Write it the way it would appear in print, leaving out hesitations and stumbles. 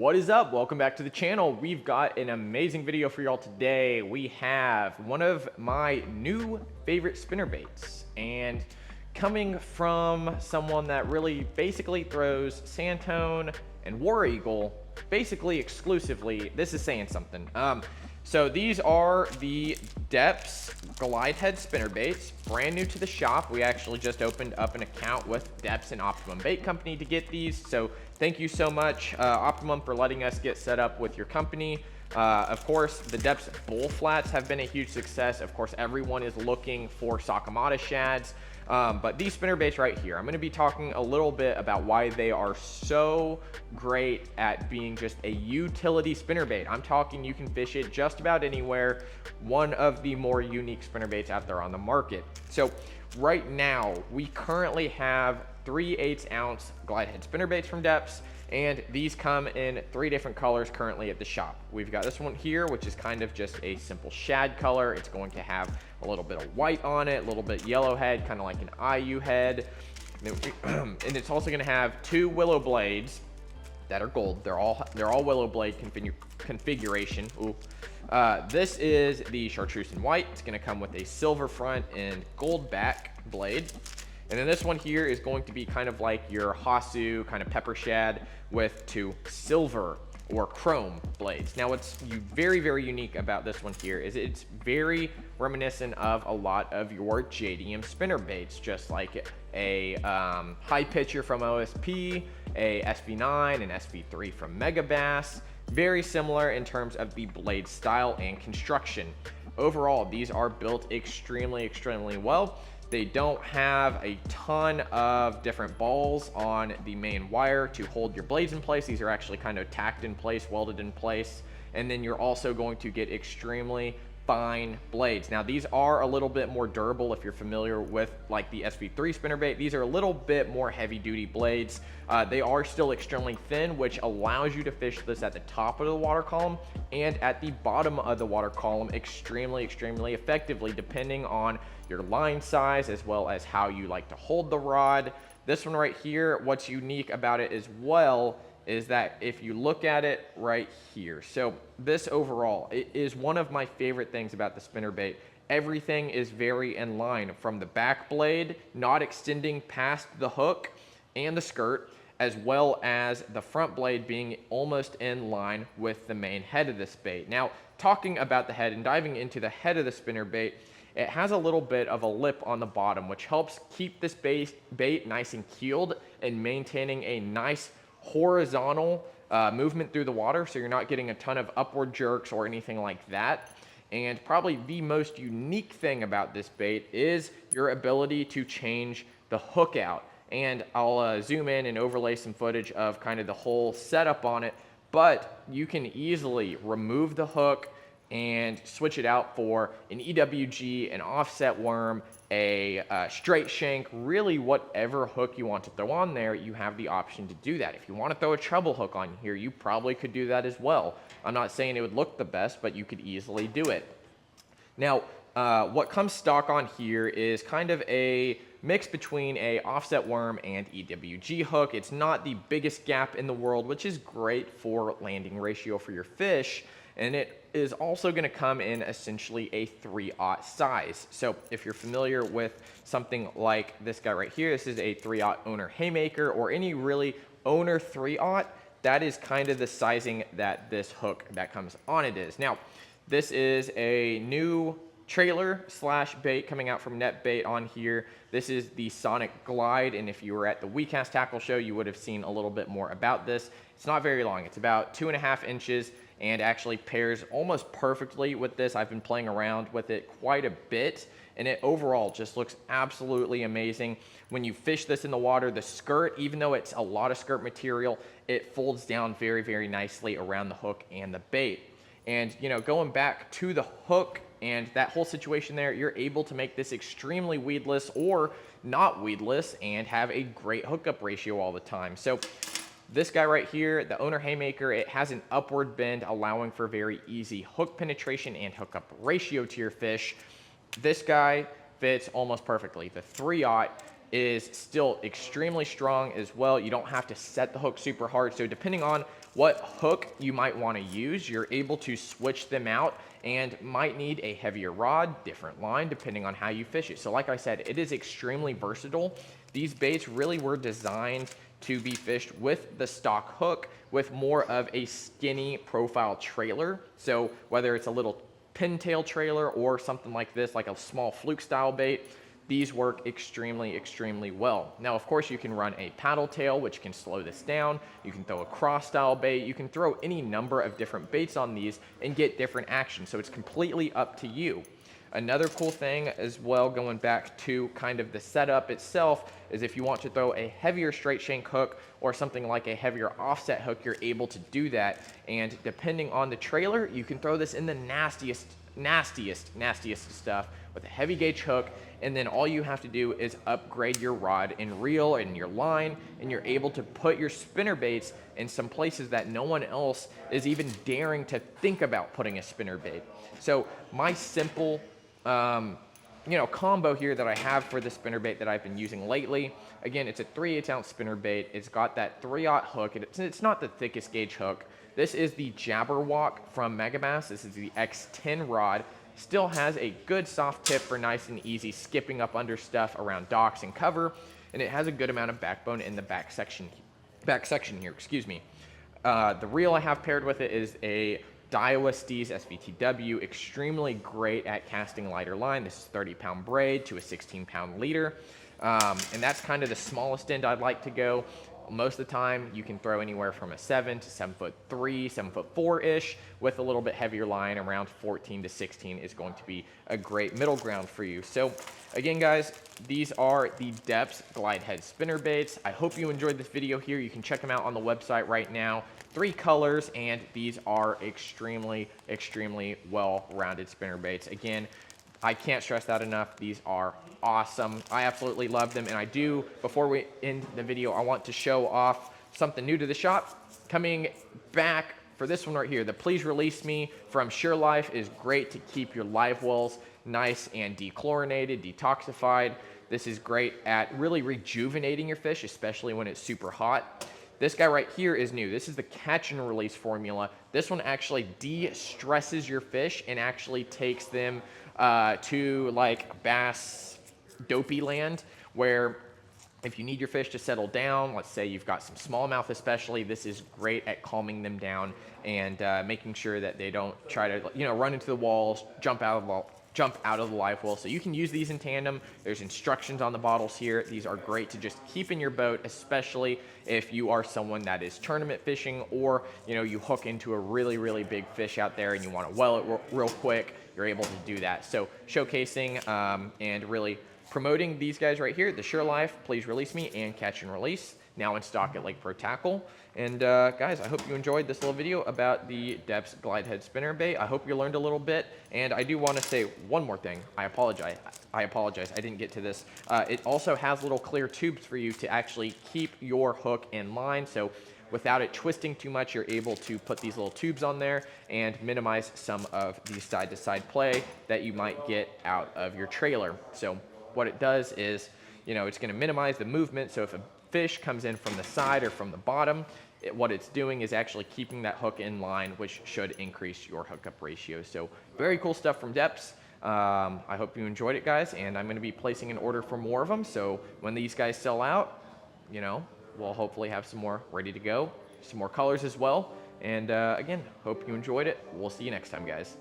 What is up? Welcome back to the channel. We've got an amazing video for y'all today. We have one of my new favorite spinnerbaits, and coming from someone that really basically throws Sandtone and War Eagle basically exclusively, this is saying something. So these are the Deps Glide Head Spinnerbaits, brand new to the shop. We actually just opened up an account with Deps and Optimum Bait Company to get these. So thank you so much, Optimum, for letting us get set up with your company. Of course, the Deps Bull Flats have been a huge success. Of course, everyone is looking for Sakamata shads. But these spinnerbaits right here, I'm going to be talking a little bit about why they are so great at being just a utility spinnerbait. I'm talking you can fish it just about anywhere. One of the more unique spinnerbaits out there on the market. So right now, we currently have 3/8 ounce glide head spinnerbaits from Deps, and these come in 3 different colors currently at the shop. We've got this one here, which is kind of just a simple shad color. It's going to have a little bit of white on it, a little bit yellow head, kind of like an IU head. And it's also going to have 2 willow blades that are gold. They're all willow blade configuration. Ooh. This is the chartreuse in white. It's going to come with a silver front and gold back blade. And then this one here is going to be kind of like your Hasu kind of pepper shad with 2 silver or chrome blades. Now what's very, very unique about this one here is it's very reminiscent of a lot of your JDM spinnerbaits, just like a high pitcher from OSP, a SV9, and SV3 from Megabass. Very similar in terms of the blade style and construction. Overall, these are built extremely, extremely well. They don't have a ton of different balls on the main wire to hold your blades in place. These are actually kind of tacked in place, welded in place. And then you're also going to get extremely fine blades. Now these are a little bit more durable if you're familiar with like the SV3 spinnerbait. These are a little bit more heavy duty blades. They are still extremely thin, which allows you to fish this at the top of the water column and at the bottom of the water column extremely, extremely effectively, depending on your line size as well as how you like to hold the rod. This one right here, what's unique about it as well is that if you look at it right here, so this overall, it is one of my favorite things about the spinnerbait. Everything is very in line, from the back blade not extending past the hook and the skirt, as well as the front blade being almost in line with the main head of this bait. Now, talking about the head and diving into the head of the spinnerbait, it has a little bit of a lip on the bottom, which helps keep this bait nice and keeled and maintaining a nice horizontal movement through the water, so you're not getting a ton of upward jerks or anything like that. And probably the most unique thing about this bait is your ability to change the hook out. And I'll zoom in and overlay some footage of kind of the whole setup on it, but you can easily remove the hook and switch it out for an EWG, an offset worm, a straight shank, really whatever hook you want to throw on there, you have the option to do that. If you want to throw a treble hook on here, you probably could do that as well. I'm not saying it would look the best, but you could easily do it. Now, what comes stock on here is kind of a mix between a offset worm and EWG hook. It's not the biggest gap in the world, which is great for landing ratio for your fish. And it is also going to come in essentially a 3/0 size. So if you're familiar with something like this guy right here, this is a 3/0 owner haymaker or any really owner 3/0. That is kind of the sizing that this hook that comes on it is. Now, this is a new trailer slash bait coming out from NetBait on here. This is the Sonic Glide, and if you were at the WeCast Tackle Show, you would have seen a little bit more about this. It's not very long. It's about 2.5 inches and actually pairs almost perfectly with this. I've been playing around with it quite a bit, and it overall just looks absolutely amazing. When you fish this in the water, the skirt, even though it's a lot of skirt material, it folds down very, very nicely around the hook and the bait. And, you know, going back to the hook and that whole situation there, you're able to make this extremely weedless or not weedless and have a great hookup ratio all the time. So this guy right here, the owner haymaker, it has an upward bend allowing for very easy hook penetration and hookup ratio to your fish. This guy fits almost perfectly. The 3/0 is still extremely strong as well. You don't have to set the hook super hard. So depending on what hook you might want to use. You're able to switch them out and might need a heavier rod, different line, depending on how you fish it. So like I said, it is extremely versatile. These baits really were designed to be fished with the stock hook with more of a skinny profile trailer. So whether it's a little pintail trailer or something like this, like a small fluke style bait, these work extremely, extremely well. Now, of course, you can run a paddle tail, which can slow this down. You can throw a cross style bait. You can throw any number of different baits on these and get different action. So it's completely up to you. Another cool thing as well, going back to kind of the setup itself, is if you want to throw a heavier straight shank hook or something like a heavier offset hook, you're able to do that. And depending on the trailer, you can throw this in the nastiest stuff with a heavy gauge hook, and then all you have to do is upgrade your rod and reel and your line, and you're able to put your spinner baits in some places that no one else is even daring to think about putting a spinner bait. So my simple combo here that I have for the spinner bait that I've been using lately, again, it's a 3/8 ounce spinner bait. It's got that 3/0 hook. It's not the thickest gauge hook. This is the Jabberwock from Megabass. This is the X10 rod. Still has a good soft tip for nice and easy skipping up under stuff around docks and cover, and it has a good amount of backbone in the back section here, excuse me. The reel I have paired with it is a Daiwa Steez SVTW, extremely great at casting lighter line. This is 30-pound braid to a 16-pound leader, and that's kind of the smallest end I'd like to go. Most of the time, you can throw anywhere from a 7 to 7'3", 7'4"-ish, with a little bit heavier line. Around 14 to 16 is going to be a great middle ground for you. So again, guys, these are the Deps Glide Head Spinnerbaits. I hope you enjoyed this video here. You can check them out on the website right now. 3 colors, and these are extremely, extremely well-rounded spinnerbaits. Again, I can't stress that enough. These are awesome. I absolutely love them. And I do, before we end the video, I want to show off something new to the shop. Coming back for this one right here, the Please Release Me from Sure Life is great to keep your live wells nice and dechlorinated, detoxified. This is great at really rejuvenating your fish, especially when it's super hot. This guy right here is new. This is the catch and release formula. This one actually de-stresses your fish and actually takes them to like bass dopey land, where if you need your fish to settle down, let's say you've got some smallmouth especially, this is great at calming them down and making sure that they don't try to run into the walls, jump out of the live well. So you can use these in tandem. There's instructions on the bottles here. These are great to just keep in your boat, especially if you are someone that is tournament fishing, or you hook into a really, really big fish out there and you want to well it real quick. You're able to do that. So showcasing and really promoting these guys right here, the Sure Life, Please Release Me, and Catch and Release, now in stock at Lake Pro Tackle. And guys, I hope you enjoyed this little video about the Deps Glide Head Spinnerbait. I hope you learned a little bit, and I do want to say one more thing. I apologize, I didn't get to this. It also has little clear tubes for you to actually keep your hook in line, so without it twisting too much, you're able to put these little tubes on there and minimize some of the side-to-side play that you might get out of your trailer. So what it does is, it's going to minimize the movement. So if a fish comes in from the side or from the bottom, what it's doing is actually keeping that hook in line, which should increase your hookup ratio. So very cool stuff from Deps. I hope you enjoyed it, guys, and I'm going to be placing an order for more of them. So when these guys sell out, we'll hopefully have some more ready to go, some more colors as well. And again, hope you enjoyed it. We'll see you next time, guys.